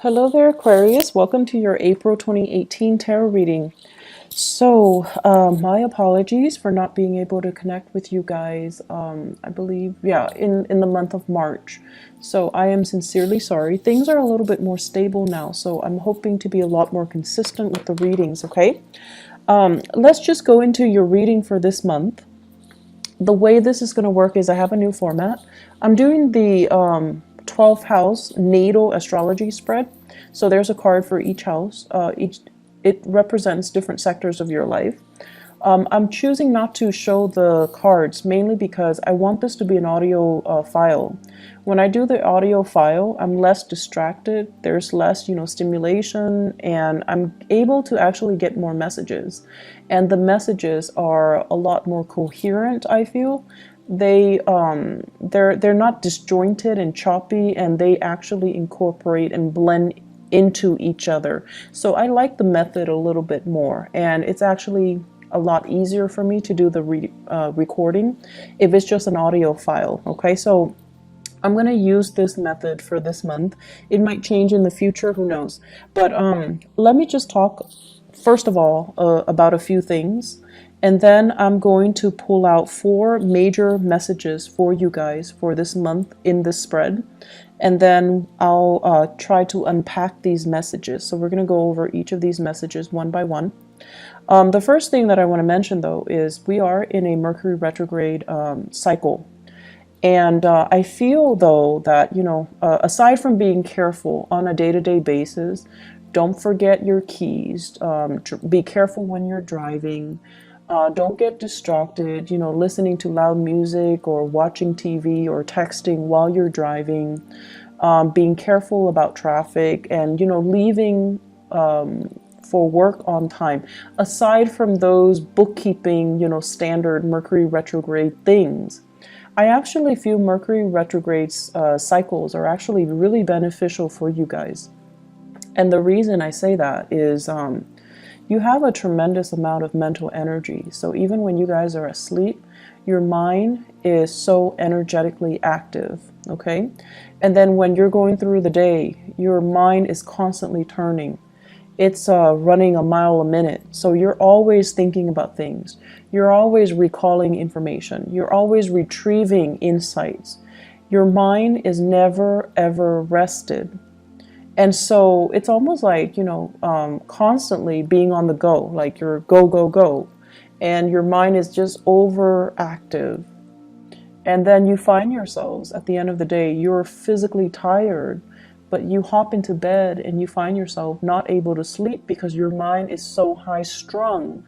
Hello there, Aquarius. Welcome to your April 2018 tarot reading. My apologies for not being able to connect with you guys, I believe, yeah, in the month of March. So I am sincerely sorry. Things are a little bit more stable now, so I'm hoping to be a lot more consistent with the readings, okay? Let's just go into your reading for this month. The way this is going to work is I have a new format. I'm doing the 12th house natal astrology spread. So there's a card for each house. It represents different sectors of your life. I'm choosing not to show the cards mainly because I want this to be an audio file. When I do the audio file, I'm less distracted. There's less, stimulation, and I'm able to actually get more messages. And the messages are a lot more coherent, I feel. They're not disjointed and choppy, and they actually incorporate and blend into each other. So I like the method a little bit more, and it's actually a lot easier for me to do the recording if it's just an audio file. Okay, so I'm going to use this method for this month. It might change in the future, who knows. But let me just talk first of all about a few things, and then I'm going to pull out 4 major messages for you guys for this month in this spread, and then I'll try to unpack these messages. So we're going to go over each of these messages one by one. The first thing that I want to mention, though, is we are in a Mercury retrograde cycle. And I feel, though, that, aside from being careful on a day-to-day basis, don't forget your keys. Be careful when you're driving. Don't get distracted, listening to loud music or watching TV or texting while you're driving. Being careful about traffic and, leaving for work on time. Aside from those bookkeeping, standard Mercury retrograde things, I actually feel Mercury retrograde cycles are actually really beneficial for you guys. And the reason I say that is you have a tremendous amount of mental energy. So even when you guys are asleep, your mind is so energetically active, okay? And then when you're going through the day, your mind is constantly turning. It's running a mile a minute. So you're always thinking about things. You're always recalling information. You're always retrieving insights. Your mind is never, ever rested. And so it's almost like, constantly being on the go, like you're go, go, go. And your mind is just overactive. And then you find yourselves at the end of the day, you're physically tired, but you hop into bed and you find yourself not able to sleep because your mind is so high strung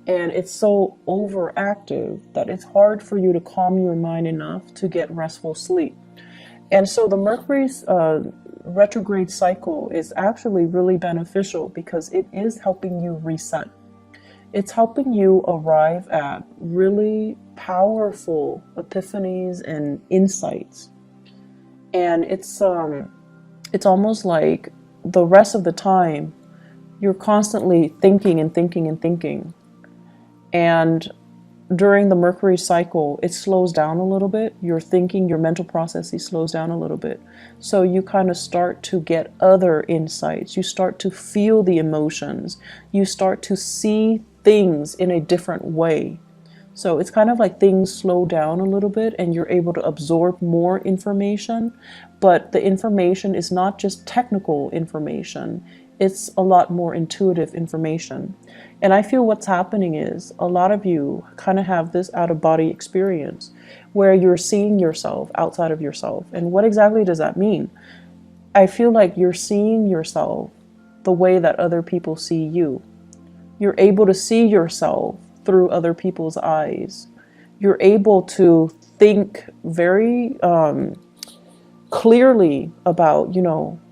and it's so overactive that it's hard for you to calm your mind enough to get restful sleep. And so the Mercury's retrograde cycle is actually really beneficial because it is helping you reset. It's helping you arrive at really powerful epiphanies and insights. And it's almost like the rest of the time you're constantly thinking and thinking and thinking. And during the Mercury cycle, it slows down a little bit. Your thinking, your mental processes slows down a little bit. So you kind of start to get other insights. You start to feel the emotions. You start to see things in a different way. So it's kind of like things slow down a little bit and you're able to absorb more information. But the information is not just technical information. It's a lot more intuitive information. And I feel what's happening is a lot of you kind of have this out-of-body experience where you're seeing yourself outside of yourself. And what exactly does that mean? I feel like you're seeing yourself the way that other people see you. You're able to see yourself through other people's eyes. You're able to think very clearly about,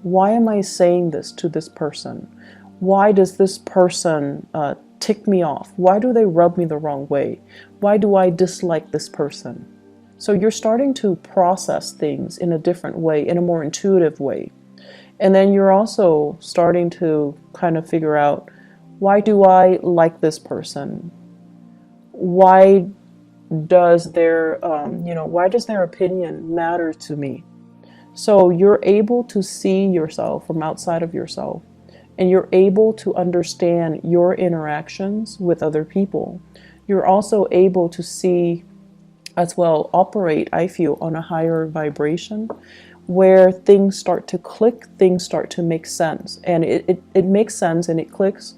why am I saying this to this person? Why does this person tick me off? Why do they rub me the wrong way? Why do I dislike this person? So you're starting to process things in a different way, in a more intuitive way. And then you're also starting to kind of figure out, why do I like this person? Why does their opinion matter to me? So you're able to see yourself from outside of yourself, and you're able to understand your interactions with other people. You're also able to see as well, operate, I feel, on a higher vibration where things start to click, things start to make sense. And it makes sense and it clicks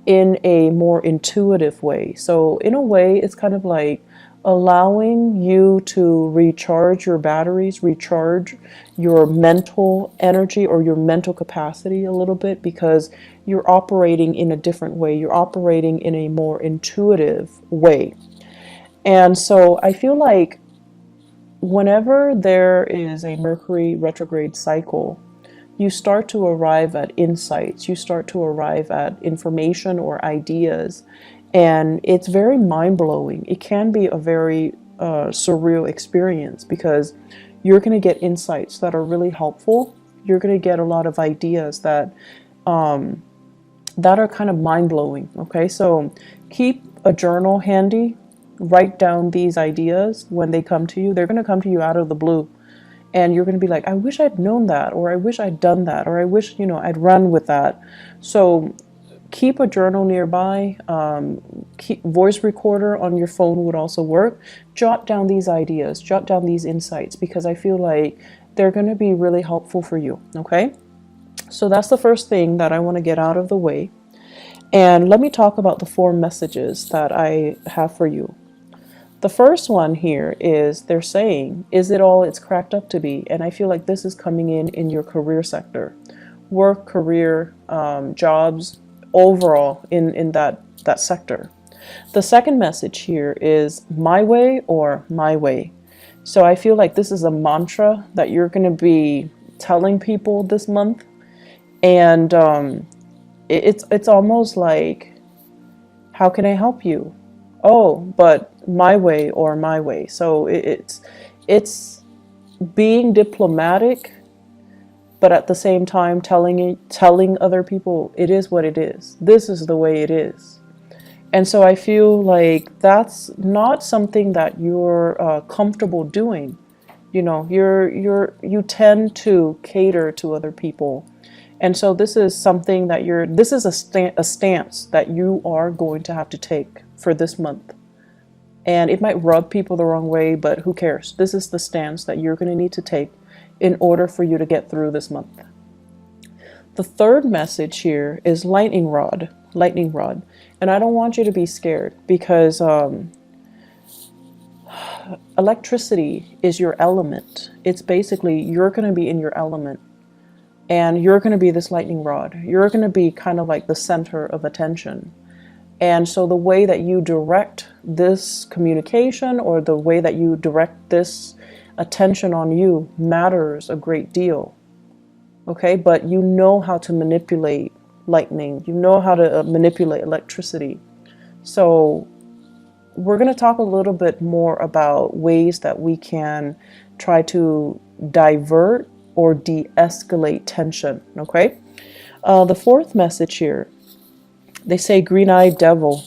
in a more intuitive way. So in a way, it's kind of like allowing you to recharge your batteries, recharge your mental energy or your mental capacity a little bit, because you're operating in a different way. You're operating in a more intuitive way. And so I feel like whenever there is a Mercury retrograde cycle, you start to arrive at insights, you start to arrive at information or ideas, and it's very mind-blowing. It can be a very surreal experience, because you're going to get insights that are really helpful. You're going to get a lot of ideas that are kind of mind-blowing. Okay, so keep a journal handy. Write down these ideas when they come to you. They're going to come to you out of the blue. And you're going to be like, I wish I'd known that, or I wish I'd done that, or I wish, I'd run with that. So keep a journal nearby. Keep voice recorder on your phone would also work. Jot down these ideas, jot down these insights, because I feel like they're going to be really helpful for you. Okay. So that's the first thing that I want to get out of the way. And let me talk about the 4 messages that I have for you. The first one here is they're saying, is it all it's cracked up to be? And I feel like this is coming in your career sector, work, career, jobs, overall in that sector. The second message here is my way or my way. So I feel like this is a mantra that you're going to be telling people this month. And it's almost like, how can I help you? Oh, but my way or my way. So it's being diplomatic, but at the same time telling other people it is what it is. This is the way it is. And so I feel like that's not something that you're comfortable doing. You tend to cater to other people. And so this is something that this is a stance that you are going to have to take for this month. And it might rub people the wrong way, but who cares? This is the stance that you're going to need to take in order for you to get through this month. The third message here is lightning rod. And I don't want you to be scared, because electricity is your element. It's basically, you're going to be in your element. And you're going to be this lightning rod. You're going to be kind of like the center of attention. And so the way that you direct this communication, or the way that you direct this attention on you, matters a great deal. Okay, but you know how to manipulate lightning. You know how to manipulate electricity. So we're going to talk a little bit more about ways that we can try to divert or de-escalate tension. Okay, the fourth message here, they say green-eyed devil,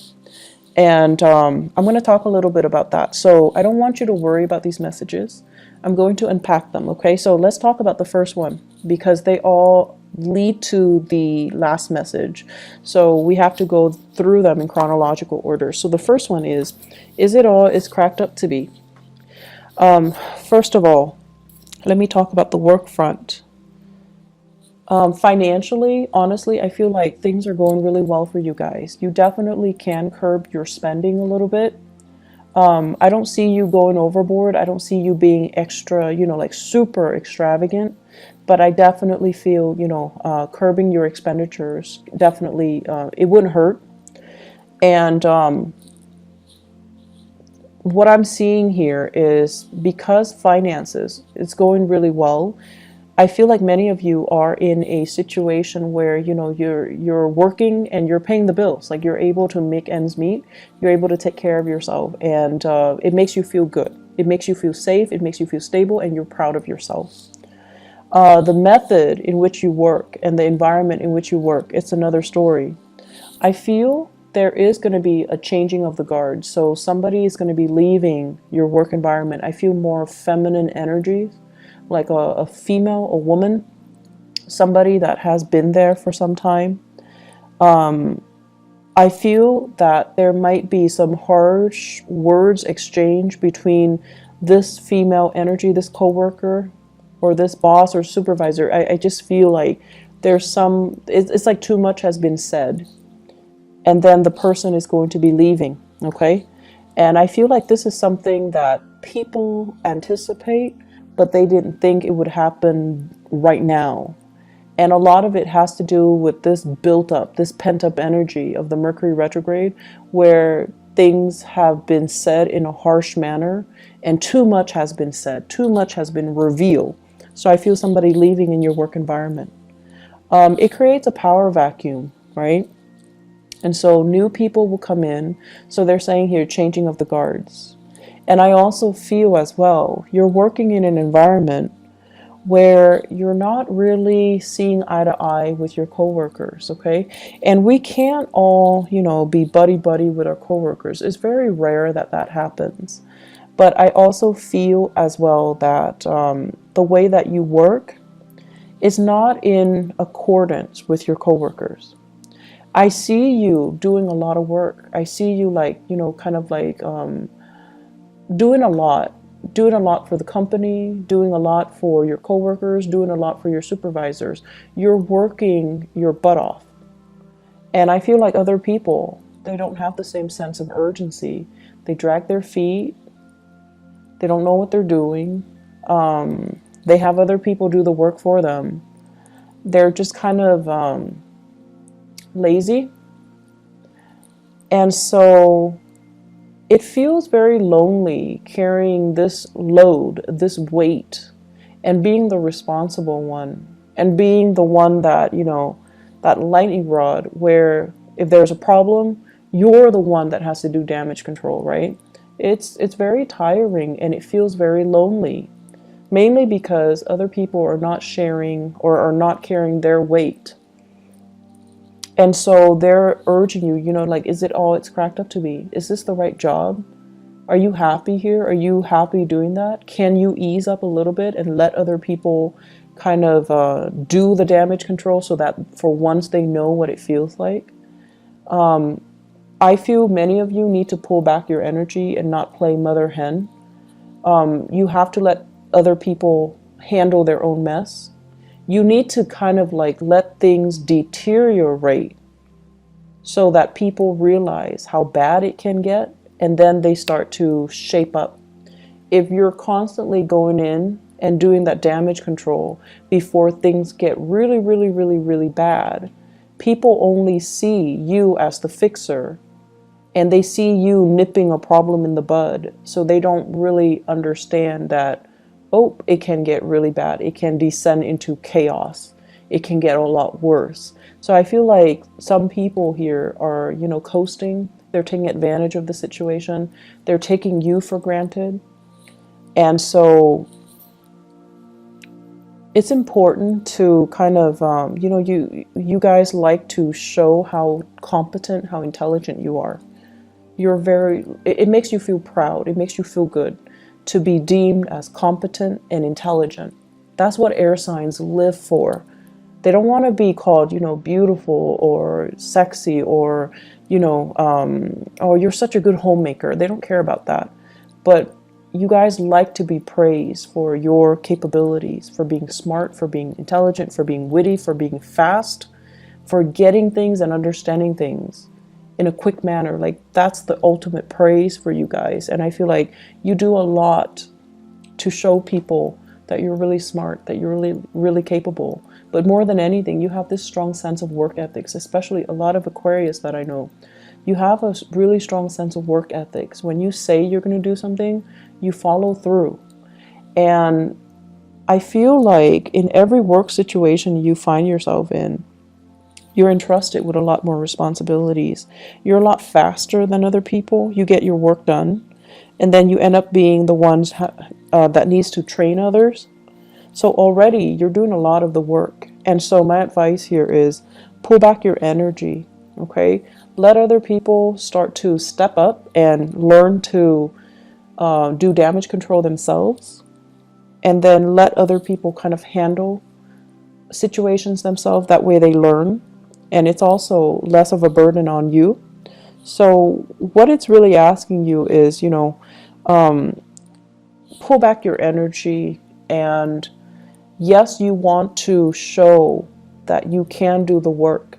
and I'm going to talk a little bit about that. So I don't want you to worry about these messages. I'm going to unpack them. Okay, so let's talk about the first one, because they all lead to the last message. So we have to go through them in chronological order. So the first one is it all it's cracked up to be? First of all, let me talk about the work front. Financially, honestly, I feel like things are going really well for you guys. You definitely can curb your spending a little bit. I don't see you going overboard. I don't see you being extra, like super extravagant. But I definitely feel, curbing your expenditures, definitely, it wouldn't hurt. And what I'm seeing here is, because finances, it's going really well, I feel like many of you are in a situation where, you're working and you're paying the bills. Like, you're able to make ends meet. You're able to take care of yourself, and it makes you feel good. It makes you feel safe. It makes you feel stable, and you're proud of yourself. The method in which you work and the environment in which you work, it's another story. I feel there is going to be a changing of the guard. So somebody is going to be leaving your work environment. I feel more feminine energies, like a female, a woman, somebody that has been there for some time. I feel that there might be some harsh words exchanged between this female energy, this coworker, or this boss or supervisor. I just feel like there's it's like too much has been said, and then the person is going to be leaving, okay? And I feel like this is something that people anticipate, but they didn't think it would happen right now. And a lot of it has to do with this built up, this pent up energy of the Mercury retrograde, where things have been said in a harsh manner and too much has been said, too much has been revealed. So I feel somebody leaving in your work environment. It creates a power vacuum, right? And so new people will come in. So they're saying here, changing of the guards. And I also feel as well, you're working in an environment where you're not really seeing eye to eye with your coworkers, okay? And we can't all, be buddy-buddy with our coworkers. It's very rare that that happens. But I also feel as well that the way that you work is not in accordance with your coworkers. I see you doing a lot of work. I see you doing a lot for the company, doing a lot for your coworkers, doing a lot for your supervisors. You're working your butt off. And I feel like other people, they don't have the same sense of urgency. They drag their feet. They don't know what they're doing. They have other people do the work for them. They're just kind of lazy. And so it feels very lonely carrying this load, this weight, and being the responsible one, and being the one that, that lightning rod where if there's a problem, you're the one that has to do damage control, right? It's very tiring and it feels very lonely, mainly because other people are not sharing or are not carrying their weight. And so they're urging you, is it all it's cracked up to be? Is this the right job? Are you happy here? Are you happy doing that? Can you ease up a little bit and let other people kind of do the damage control so that for once they know what it feels like? I feel many of you need to pull back your energy and not play mother hen. You have to let other people handle their own mess. You need to kind of let things deteriorate so that people realize how bad it can get, and then they start to shape up. If you're constantly going in and doing that damage control before things get really, really, really, really bad, people only see you as the fixer, and they see you nipping a problem in the bud, so they don't really understand that, oh, it can get really bad. It can descend into chaos. It can get a lot worse. So I feel like some people here are, coasting. They're taking advantage of the situation. They're taking you for granted. And so it's important to kind of, you guys like to show how competent, how intelligent you are. It makes you feel proud. It makes you feel good to be deemed as competent and intelligent. That's what air signs live for. They don't want to be called, beautiful or sexy or, oh, you're such a good homemaker. They don't care about that. But you guys like to be praised for your capabilities, for being smart, for being intelligent, for being witty, for being fast, for getting things and understanding things in a quick manner. That's the ultimate praise for you guys. And I feel like you do a lot to show people that you're really smart, that you're really, really capable. But more than anything, you have this strong sense of work ethics, especially a lot of Aquarius that I know. You have a really strong sense of work ethics. When you say you're going to do something, you follow through. And I feel like in every work situation you find yourself in, you're entrusted with a lot more responsibilities. You're a lot faster than other people. You get your work done. And then you end up being the ones that needs to train others. So already you're doing a lot of the work. And so my advice here is pull back your energy, okay? Let other people start to step up and learn to do damage control themselves. and then let other people kind of handle situations themselves. That way they learn, and it's also less of a burden on you. So what it's really asking you is, pull back your energy, and yes, you want to show that you can do the work,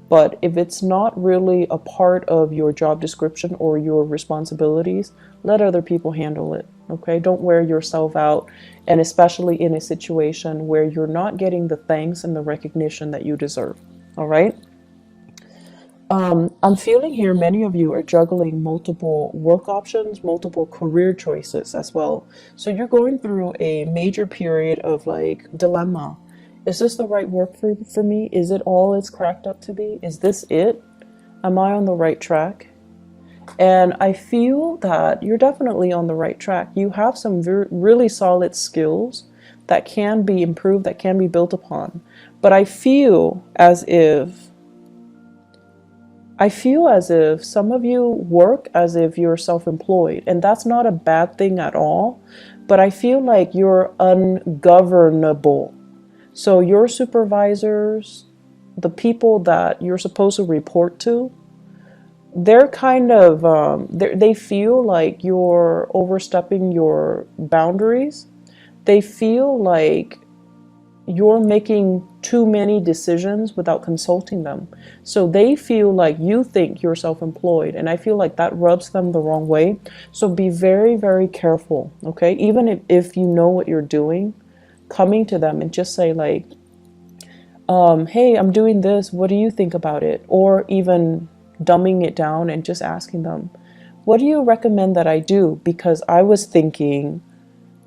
but if it's not really a part of your job description or your responsibilities, let other people handle it. Okay? Don't wear yourself out, and especially in a situation where you're not getting the thanks and the recognition that you deserve. All right? I'm feeling here many of you are juggling multiple work options, multiple career choices as well. So you're going through a major period of like dilemma. Is this the right work for me? Is it all it's cracked up to be? Is this it? Am I on the right track? And I feel that you're definitely on the right track. You have some really solid skills that can be improved, that can be built upon. But I feel as if some of you work as if you're self-employed, and that's not a bad thing at all, but I feel like you're ungovernable. So your supervisors, the people that you're supposed to report to, they're kind of, they feel like you're overstepping your boundaries. They feel like you're making too many decisions without consulting them. So they feel like you think you're self-employed, and I feel like that rubs them the wrong way. So be very, very careful, okay? Even if you know what you're doing, coming to them and just say like, hey, I'm doing this, what do you think about it? Or even dumbing it down and just asking them, what do you recommend that I do? Because I was thinking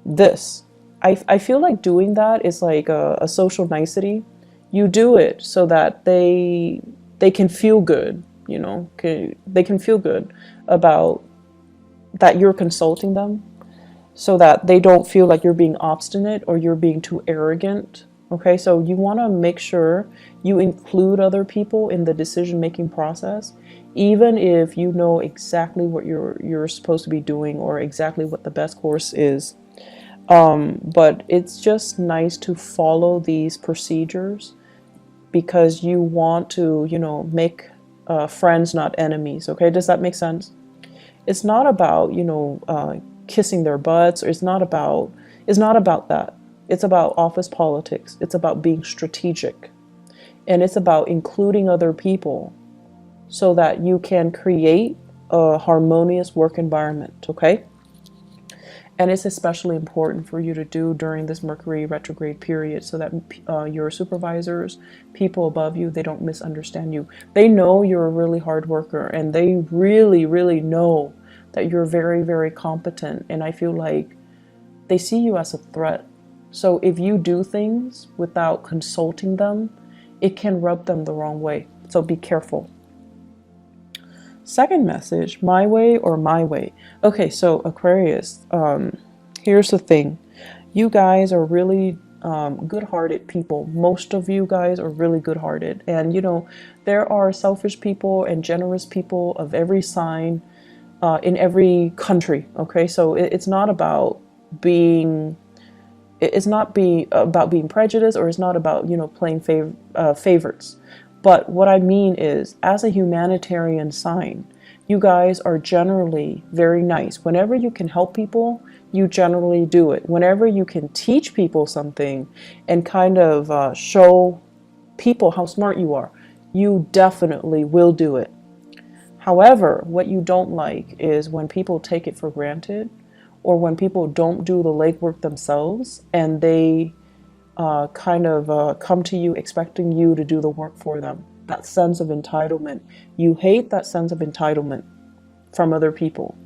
this. I feel like doing that is like a social nicety. You do it so that they can feel good, they can feel good about that you're consulting them, so that they don't feel like you're being obstinate or you're being too arrogant. Okay, so you want to make sure you include other people in the decision-making process, even if you know exactly what you're supposed to be doing or exactly what the best course is. But it's just nice to follow these procedures because you want to, make friends, not enemies. Okay, does that make sense? It's not about, kissing their butts, or it's not about that. It's about office politics. It's about being strategic, and it's about including other people so that you can create a harmonious work environment. Okay. And it's especially important for you to do during this Mercury retrograde period so that your supervisors, people above you, they don't misunderstand you. They know you're a really hard worker, and they really, really know that you're very, very competent. And I feel like they see you as a threat. So if you do things without consulting them, it can rub them the wrong way. So be careful. Second message, my way or my way. Okay, so Aquarius, here's the thing. You guys are really good-hearted people. Most of you guys are really good-hearted. And, there are selfish people and generous people of every sign in every country. Okay, so it's not about being about being prejudiced, or it's not about, playing favorites. But what I mean is, as a humanitarian sign, you guys are generally very nice. Whenever you can help people, you generally do it. Whenever you can teach people something and kind of show people how smart you are, you definitely will do it. However, what you don't like is when people take it for granted, or when people don't do the legwork themselves and they come to you expecting you to do the work for them. That sense of entitlement. You hate that sense of entitlement from other people.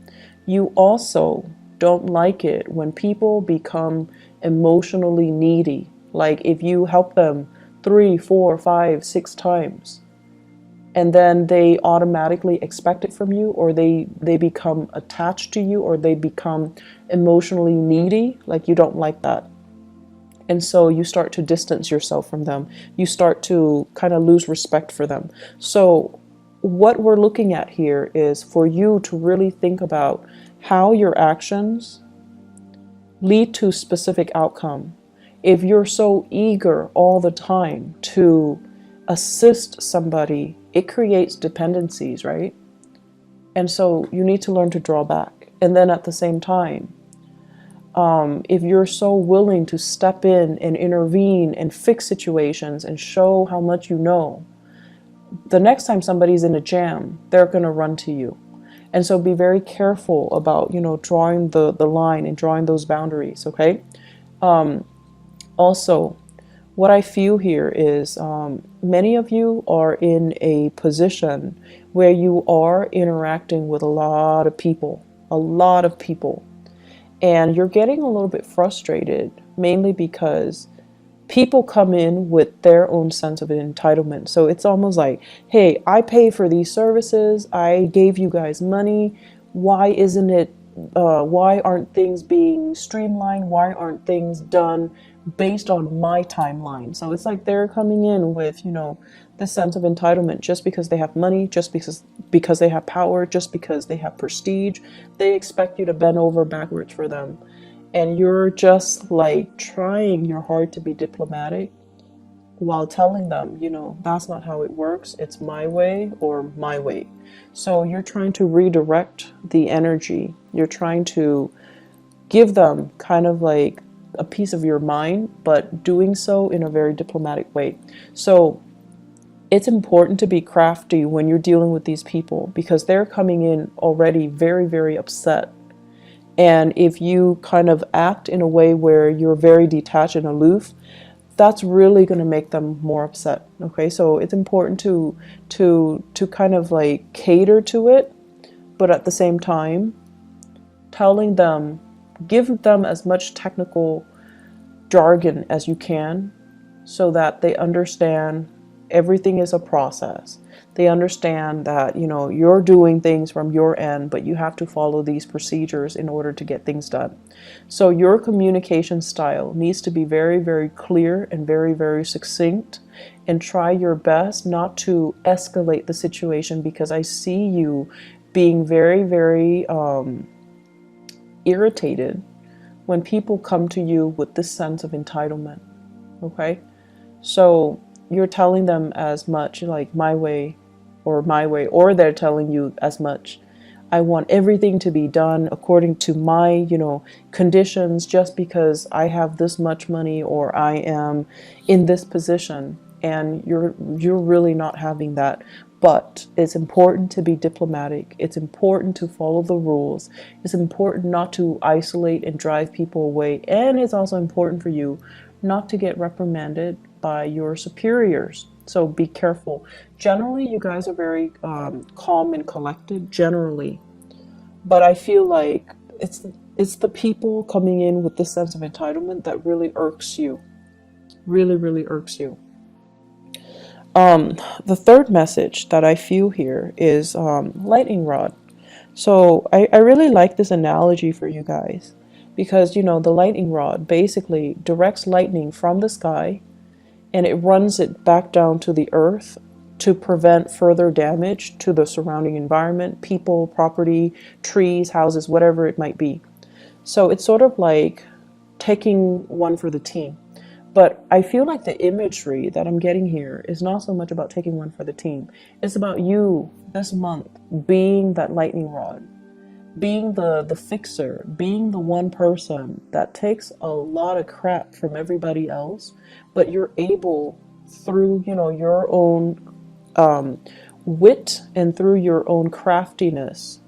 You also don't like it when people become emotionally needy. Like if you help them 3, 4, 5, 6 times, and then they automatically expect it from you, or they become attached to you, or they become emotionally needy. Like you don't like that. And so you start to distance yourself from them. You start to kind of lose respect for them. So what we're looking at here is for you to really think about how your actions lead to specific outcome. If you're so eager all the time to assist somebody, it creates dependencies, right? And so you need to learn to draw back. And then at the same time, if you're so willing to step in and intervene and fix situations and show how much you know, the next time somebody's in a jam, they're going to run to you. And so be very careful about, drawing the line and drawing those boundaries, okay? Also, what I feel here is many of you are in a position where you are interacting with a lot of people, and you're getting a little bit frustrated, mainly because people come in with their own sense of entitlement. So it's almost like, hey, I pay for these services, I gave you guys money, why isn't it, why aren't things being streamlined? Why aren't things done based on my timeline? So it's like they're coming in with, the sense of entitlement just because they have money, just because they have power, just because they have prestige. They expect you to bend over backwards for them. And you're just like trying your hard to be diplomatic while telling them, that's not how it works. It's my way or my way. So you're trying to redirect the energy. You're trying to give them kind of like a piece of your mind, but doing so in a very diplomatic way. So it's important to be crafty when you're dealing with these people, because they're coming in already very, very upset. And if you kind of act in a way where you're very detached and aloof, that's really going to make them more upset. Okay, so it's important to kind of like cater to it, but at the same time, telling them, give them as much technical jargon as you can, so that they understand everything is a process. They understand that, you're doing things from your end, but you have to follow these procedures in order to get things done. So your communication style needs to be very, very clear and very, very succinct, and try your best not to escalate the situation, because I see you being very, very irritated when people come to you with this sense of entitlement. Okay? So you're telling them as much like my way, or they're telling you as much, I want everything to be done according to my, conditions, just because I have this much money or I am in this position. And you're really not having that. But it's important to be diplomatic. It's important to follow the rules. It's important not to isolate and drive people away. And it's also important for you not to get reprimanded by your superiors. So be careful. Generally, you guys are very calm and collected, generally. But I feel like it's the people coming in with this sense of entitlement that really irks you. Really, really irks you. The third message that I feel here is lightning rod. So I really like this analogy for you guys, because the lightning rod basically directs lightning from the sky, and it runs it back down to the earth to prevent further damage to the surrounding environment, people, property, trees, houses, whatever it might be. So it's sort of like taking one for the team. But I feel like the imagery that I'm getting here is not so much about taking one for the team. It's about you this month being that lightning rod, being the fixer, being the one person that takes a lot of crap from everybody else, but you're able, through your own wit and through your own craftiness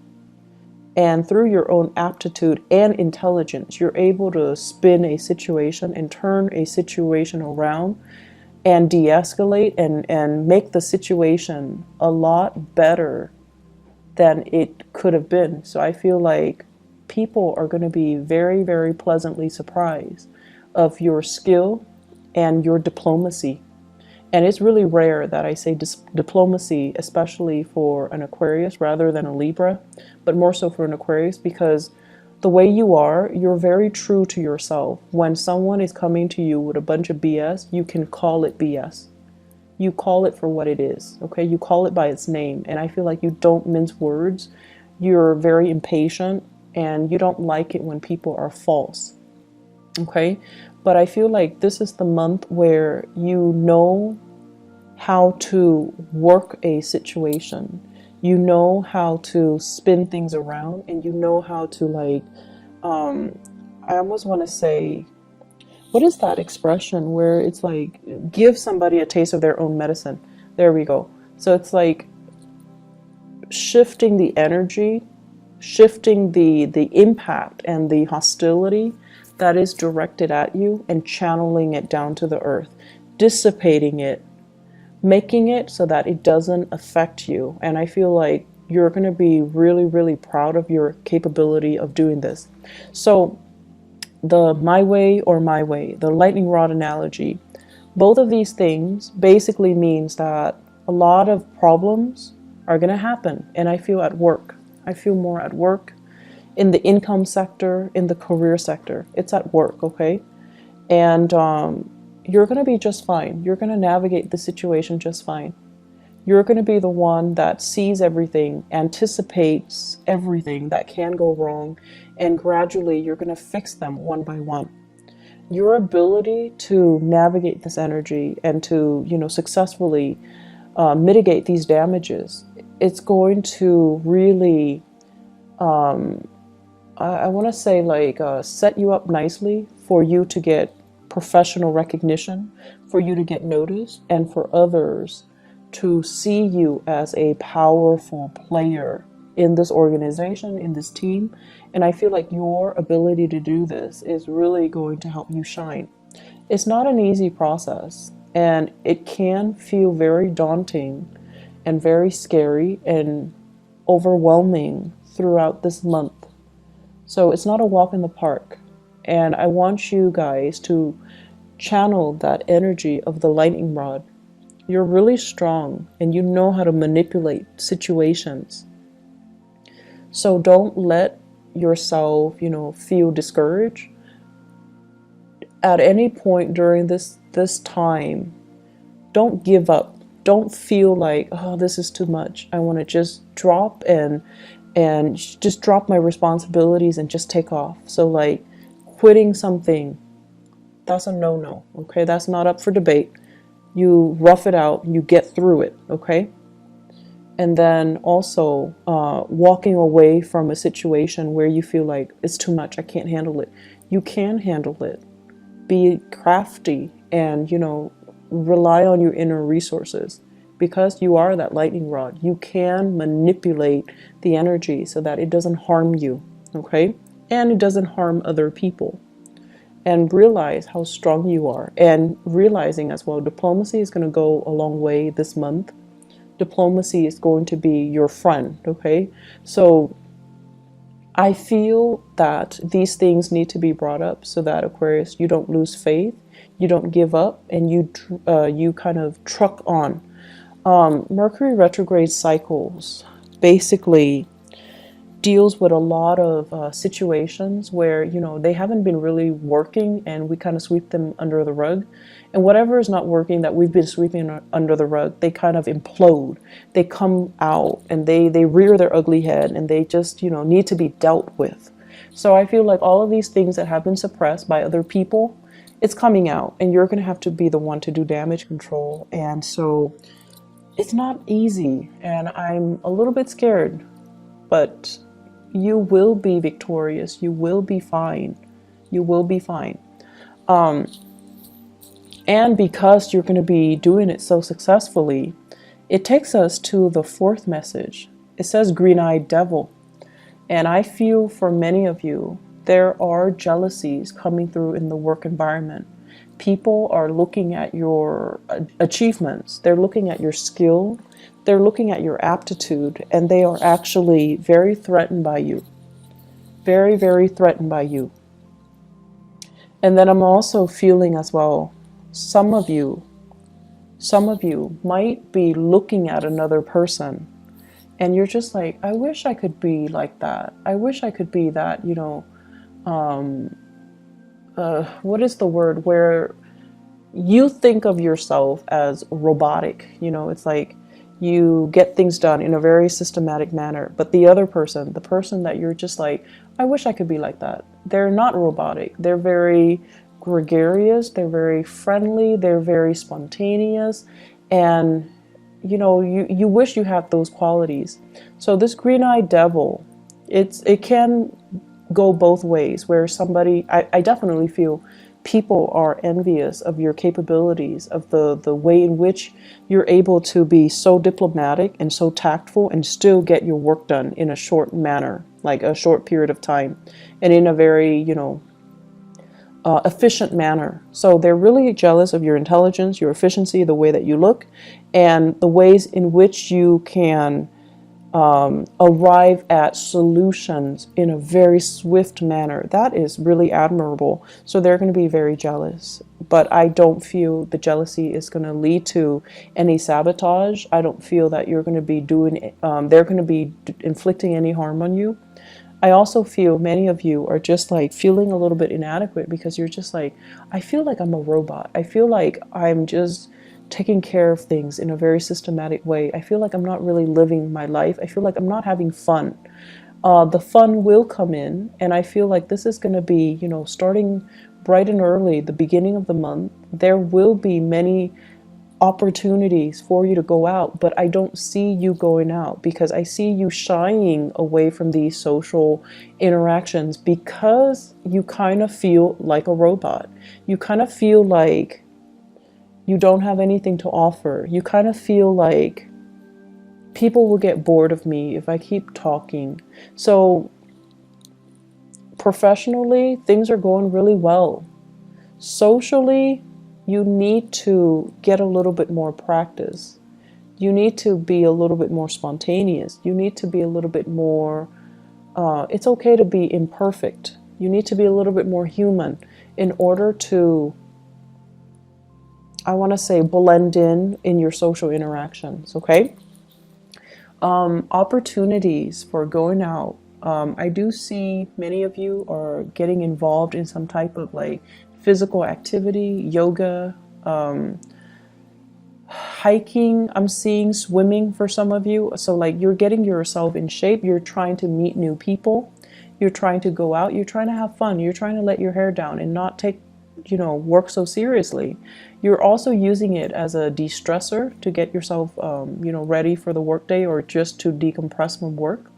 and through your own aptitude and intelligence, you're able to spin a situation and turn a situation around and de-escalate and make the situation a lot better than it could have been. So I feel like people are going to be very, very pleasantly surprised of your skill and your diplomacy. And it's really rare that I say diplomacy, especially for an Aquarius rather than a Libra, but more so for an Aquarius, because the way you are, you're very true to yourself. When someone is coming to you with a bunch of BS, you can call it BS. You call it for what it is, okay? You call it by its name. And I feel like you don't mince words. You're very impatient, and you don't like it when people are false. Okay, but I feel like this is the month where you know how to work a situation, you know how to spin things around, and you know how to like, I almost want to say, what is that expression where it's like give somebody a taste of their own medicine? There we go. So it's like shifting the energy, shifting the impact and the hostility that is directed at you and channeling it down to the earth, dissipating it, making it so that it doesn't affect you. And I feel like you're going to be really, really proud of your capability of doing this. So the my way or my way, the lightning rod analogy, both of these things basically means that a lot of problems are going to happen. And I feel at work. I feel more at work in the income sector, in the career sector. It's at work, okay? And you're going to be just fine. You're going to navigate the situation just fine. You're going to be the one that sees everything, anticipates everything that can go wrong, and gradually you're going to fix them one by one. Your ability to navigate this energy and to, successfully mitigate these damages, it's going to really, I want to say, like, set you up nicely for you to get professional recognition, for you to get noticed, and for others to see you as a powerful player in this organization, in this team. And I feel like your ability to do this is really going to help you shine. It's not an easy process, and it can feel very daunting and very scary and overwhelming throughout this month. So it's not a walk in the park. And I want you guys to channel that energy of the lightning rod. You're really strong and you know how to manipulate situations. So don't let yourself, feel discouraged. At any point during this time, don't give up. Don't feel like, oh, this is too much. I want to just drop and just drop my responsibilities and just take off. So like quitting something, that's a no-no, okay? That's not up for debate. You rough it out, you get through it, okay? And then also walking away from a situation where you feel like it's too much, I can't handle it. You can handle it. Be crafty and, rely on your inner resources. Because you are that lightning rod, you can manipulate the energy so that it doesn't harm you, okay? And it doesn't harm other people. And realize how strong you are. And realizing as well, diplomacy is going to go a long way this month. Diplomacy is going to be your friend, okay? So I feel that these things need to be brought up so that, Aquarius, you don't lose faith, you don't give up, and you kind of truck on. Mercury retrograde cycles basically deals with a lot of situations where, they haven't been really working and we kind of sweep them under the rug. And whatever is not working that we've been sweeping under the rug, they kind of implode. They come out and they rear their ugly head and they just, need to be dealt with. So I feel like all of these things that have been suppressed by other people, it's coming out and you're going to have to be the one to do damage control. And so it's not easy and I'm a little bit scared, but you will be victorious. You will be fine. You will be fine. And because you're going to be doing it so successfully, it takes us to the fourth message. It says green-eyed devil. And I feel for many of you, there are jealousies coming through in the work environment. People are looking at your achievements. They're looking at your skill. They're looking at your aptitude, and they are actually very threatened by you. Very, very threatened by you. And then I'm also feeling as well, some of you might be looking at another person and you're just like, I wish I could be like that. I wish I could be that, what is the word where you think of yourself as robotic? It's like You get things done in a very systematic manner. But the other person, the person that you're just like, I wish I could be like that. They're not robotic. They're very gregarious. They're very friendly. They're very spontaneous. And, you know, you wish you had those qualities. So this green-eyed devil, it can go both ways, where somebody, I definitely feel people are envious of your capabilities, of the way in which you're able to be so diplomatic and so tactful and still get your work done in a short manner, like a short period of time, and in a very, you know, efficient manner. So they're really jealous of your intelligence, your efficiency, the way that you look, and the ways in which you can arrive at solutions in a very swift manner. That is really admirable. So they're going to be very jealous. But I don't feel the jealousy is going to lead to any sabotage. I don't feel that you're going to be doing, they're going to be inflicting any harm on you. I also feel many of you are just like feeling a little bit inadequate, because you're just like, I feel like I'm a robot. I feel like I'm just taking care of things in a very systematic way. I feel like I'm not really living my life. I feel like I'm not having fun. The fun will come in, and I feel like this is going to be, you know, starting bright and early, the beginning of the month. There will be many opportunities for you to go out, but I don't see you going out, because I see you shying away from these social interactions, because you kind of feel like a robot. You kind of feel like you don't have anything to offer. You kind of feel like people will get bored of me if I keep talking. So professionally, things are going really well. Socially, you need to get a little bit more practice. You need to be a little bit more spontaneous. You need to be a little bit more, it's okay to be imperfect. You need to be a little bit more human in order to, I want to say, blend in your social interactions, okay? Opportunities for going out. I do see many of you are getting involved in some type of like physical activity, yoga, hiking. I'm seeing swimming for some of you. So like you're getting yourself in shape. You're trying to meet new people. You're trying to go out. You're trying to have fun. You're trying to let your hair down and not take, you know, work so seriously. You're also using it as a de-stressor to get yourself, you know, ready for the workday, or just to decompress from work.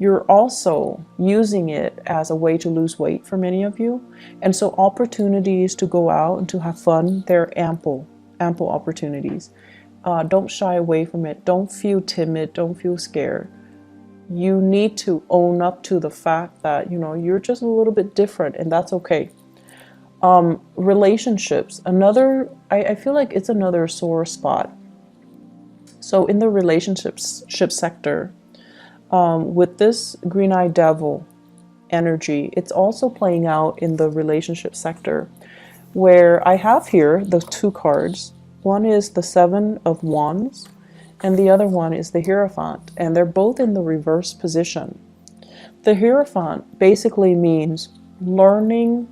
You're also using it as a way to lose weight for many of you. And so opportunities to go out and to have fun, they're ample opportunities. Don't shy away from it. Don't feel timid. Don't feel scared. You need to own up to the fact that, you know, you're just a little bit different, and that's okay. Relationships, I feel like it's another sore spot. So in the relationship sector, with this green-eyed devil energy, it's also playing out in the relationship sector, where I have here the two cards. One is the Seven of Wands, and the other one is the Hierophant, and they're both in the reverse position. The Hierophant basically means learning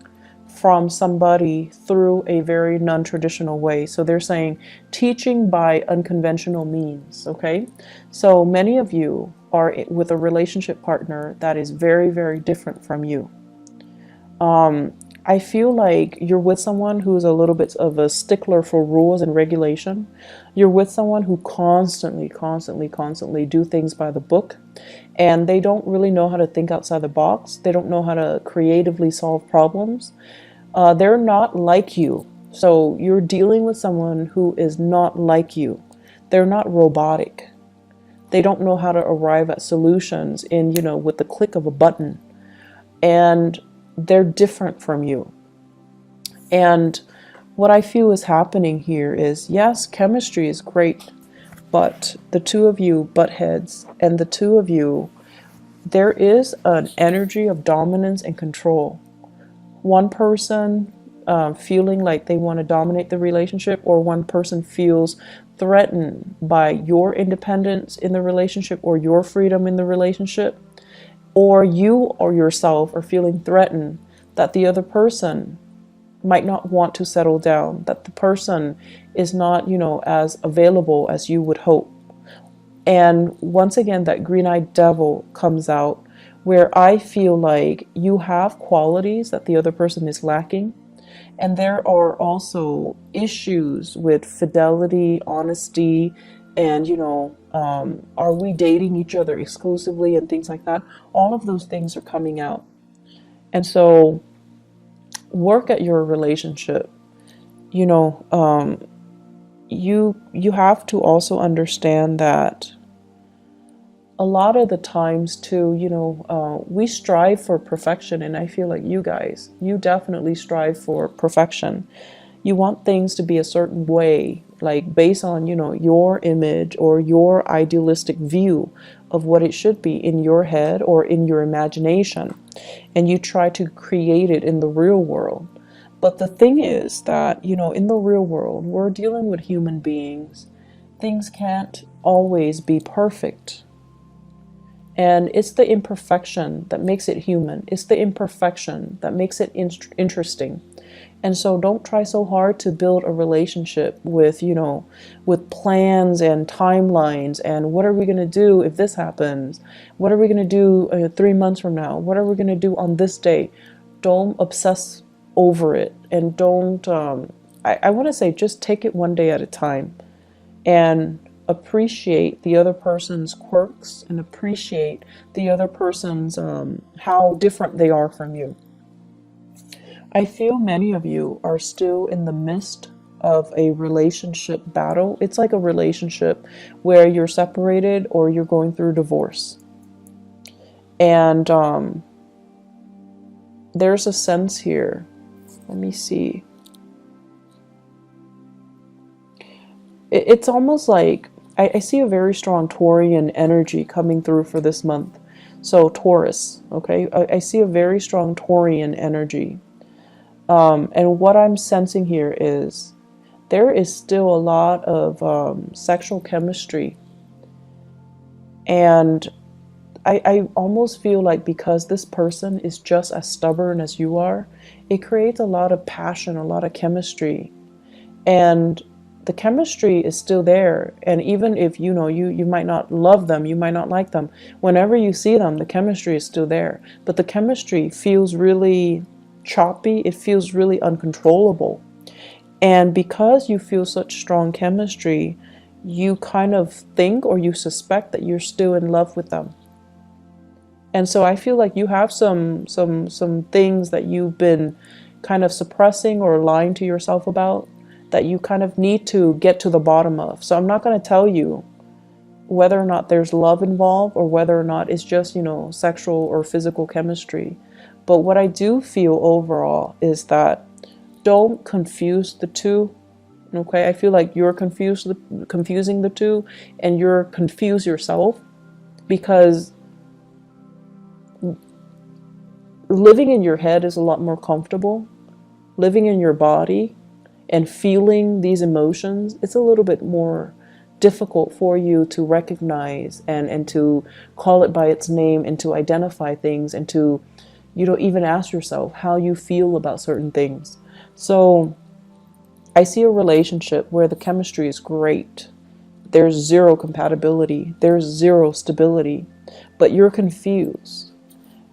from somebody through a very non-traditional way. So they're saying teaching by unconventional means, okay? So many of you are with a relationship partner that is very, very different from you. I feel like you're with someone who's a little bit of a stickler for rules and regulation. You're with someone who constantly do things by the book, and they don't really know how to think outside the box. They don't know how to creatively solve problems. They're not like you. So you're dealing with someone who is not like you. They're not robotic. They don't know how to arrive at solutions in, you know, with the click of a button. And they're different from you. And what I feel is happening here is, yes, chemistry is great, but the two of you butt heads, and the two of you, there is an energy of dominance and control. One person feeling like they want to dominate the relationship, or one person feels threatened by your independence in the relationship or your freedom in the relationship, or you or yourself are feeling threatened that the other person might not want to settle down, that the person is not, you know, as available as you would hope, And once again, that green-eyed devil comes out, where I feel like you have qualities that the other person is lacking. And there are also issues with fidelity, honesty, and, are we dating each other exclusively and things like that. All of those things are coming out. And so work at your relationship. You know, you have to also understand that a lot of the times too, we strive for perfection, and I feel like you definitely strive for perfection. You want things to be a certain way, like based on, your image or your idealistic view of what it should be in your head or in your imagination, and you try to create it in the real world. But the thing is that, in the real world, we're dealing with human beings. Things can't always be perfect. And it's the imperfection that makes it human. It's the imperfection that makes it interesting. And so don't try so hard to build a relationship with, with plans and timelines and what are we going to do if this happens? What are we going to do 3 months from now? What are we going to do on this day? Don't obsess over it, and don't, I want to say, just take it one day at a time and appreciate the other person's quirks and appreciate the other person's, how different they are from you. I feel many of you are still in the midst of a relationship battle. It's like a relationship where you're separated or you're going through divorce. And there's a sense here. Let me see. It's almost like I see a very strong Taurian energy coming through for this month. So Taurus, okay? I see a very strong Taurian energy. And what I'm sensing here is there is still a lot of sexual chemistry. And I almost feel like because this person is just as stubborn as you are, it creates a lot of passion, a lot of chemistry. And the chemistry is still there. And even if, you might not love them, you might not like them, whenever you see them, the chemistry is still there. But the chemistry feels really choppy. It feels really uncontrollable. And because you feel such strong chemistry, you kind of think or you suspect that you're still in love with them. And so I feel like you have some things that you've been kind of suppressing or lying to yourself about that you kind of need to get to the bottom of. So I'm not going to tell you whether or not there's love involved or whether or not it's just, sexual or physical chemistry. But what I do feel overall is that don't confuse the two. Okay, I feel like you're confusing the two, and you're confused yourself, because living in your head is a lot more comfortable. Living in your body and feeling these emotions, it's a little bit more difficult for you to recognize and to call it by its name and to identify things and to, even ask yourself how you feel about certain things. So I see a relationship where the chemistry is great. There's zero compatibility. There's zero stability, but you're confused.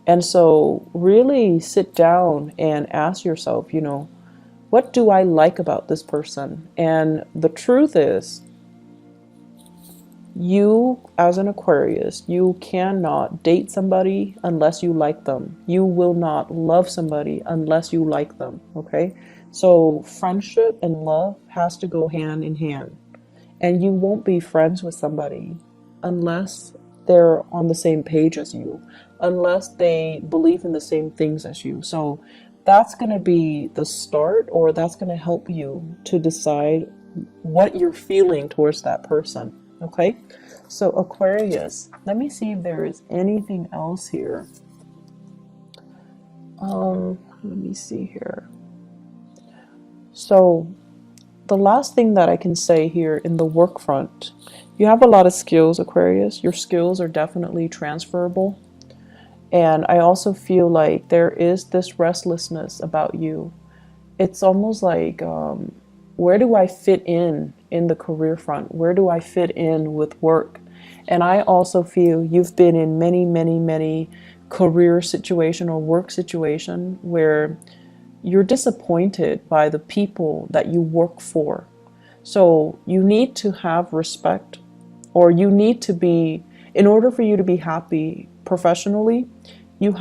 And so really sit down and ask yourself, what do I like about this person? And the truth is, you as an Aquarius, you cannot date somebody unless you like them. You will not love somebody unless you like them, okay? So friendship and love has to go hand in hand. And you won't be friends with somebody unless they're on the same page as you, unless they believe in the same things as you. So that's going to be the start, or that's going to help you to decide what you're feeling towards that person. Okay, so Aquarius, let me see if there is anything else here. Let me see here. So the last thing that I can say here in the work front, you have a lot of skills, Aquarius. Your skills are definitely transferable. And I also feel like there is this restlessness about you. It's almost like, where do I fit in the career front? Where do I fit in with work? And I also feel you've been in many career situation or work situation where you're disappointed by the people that you work for. So you need to have respect, or you need to be, in order for you to be happy professionally, you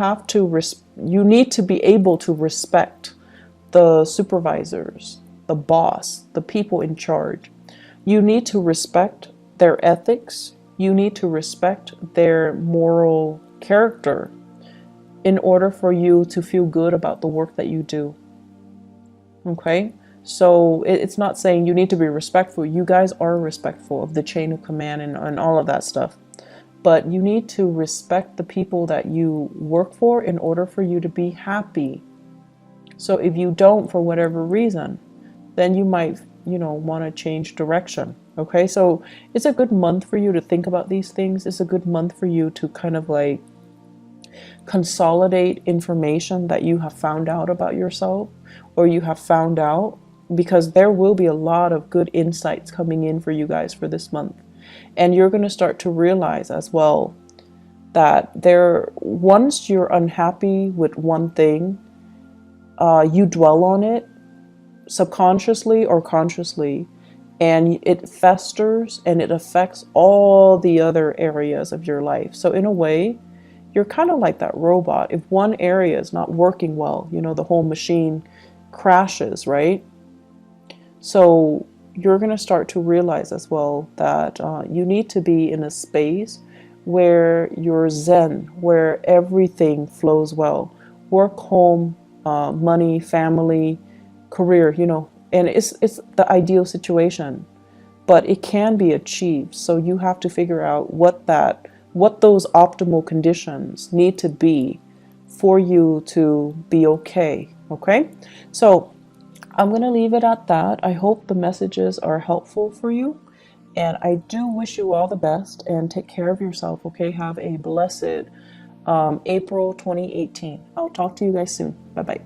need to be able to respect the supervisors, the boss, the people in charge. You need to respect their ethics. You need to respect their moral character in order for you to feel good about the work that you do. Okay? So it's not saying you need to be respectful. You guys are respectful of the chain of command and all of that stuff. But you need to respect the people that you work for in order for you to be happy. So if you don't, for whatever reason, then you might, want to change direction. Okay? So it's a good month for you to think about these things. It's a good month for you to kind of like consolidate information that you have found out about yourself, or you have found out, because there will be a lot of good insights coming in for you guys for this month. And you're going to start to realize as well that once you're unhappy with one thing, you dwell on it subconsciously or consciously, and it festers and it affects all the other areas of your life. So in a way, you're kind of like that robot. If one area is not working well, the whole machine crashes, right? So you're going to start to realize as well that you need to be in a space where you're zen, where everything flows well. Work, home, money, family, career, and it's the ideal situation, but it can be achieved. So you have to figure out what those optimal conditions need to be for you to be okay. Okay? So I'm going to leave it at that. I hope the messages are helpful for you. And I do wish you all the best, and take care of yourself. Okay? Have a blessed April 2018. I'll talk to you guys soon. Bye-bye.